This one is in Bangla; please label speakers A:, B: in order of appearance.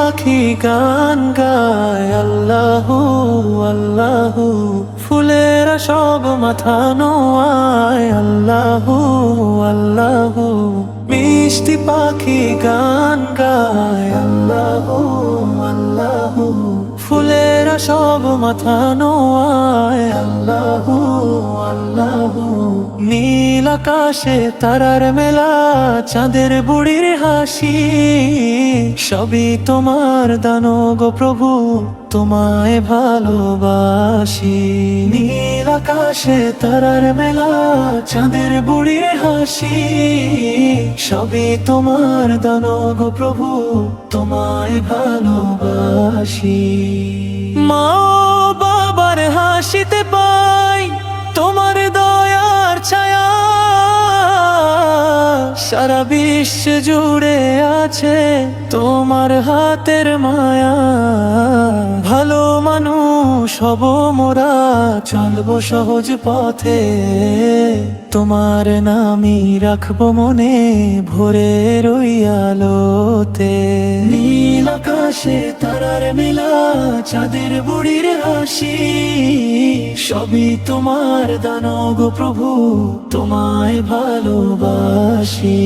A: পাখি গান গায় আল্লাহু আল্লাহু, ফুলেরা সব মাথা নোয়ায় আল্লাহু আল্লাহু। মিষ্টি পাখি গান গায় আল্লাহু আল্লাহু, ফুলেরা সব মাথা নোয়ায় আল্লাহু আল্লাহু। নীল আকাশে তারার মেলা, চাঁদের বুড়ির হাসি, সবই তোমার দান গো প্রভু, তোমায় ভালোবাসি। নীল আকাশে তারার মেলা, চাঁদের বুড়ির হাসি, সবই তোমার দান গো প্রভু, তোমায় ভালোবাসি। মা ও বাবার হাসিতে পাই তোমার দয়ার ছায়া, সারা বিশ্ব জুড়ে আছে তোমার হাতের মায়া। ভালো মানুষ হব মোরা, চলবো সহজ পথে, তোমার নামই রাখবো মনে ভোরের ওই আলোতে। নীল আকাশে তারার মেলা, চাঁদের বুড়ির হাসি, সবই তোমার দান গো প্রভু, তোমায় ভালোবাসি।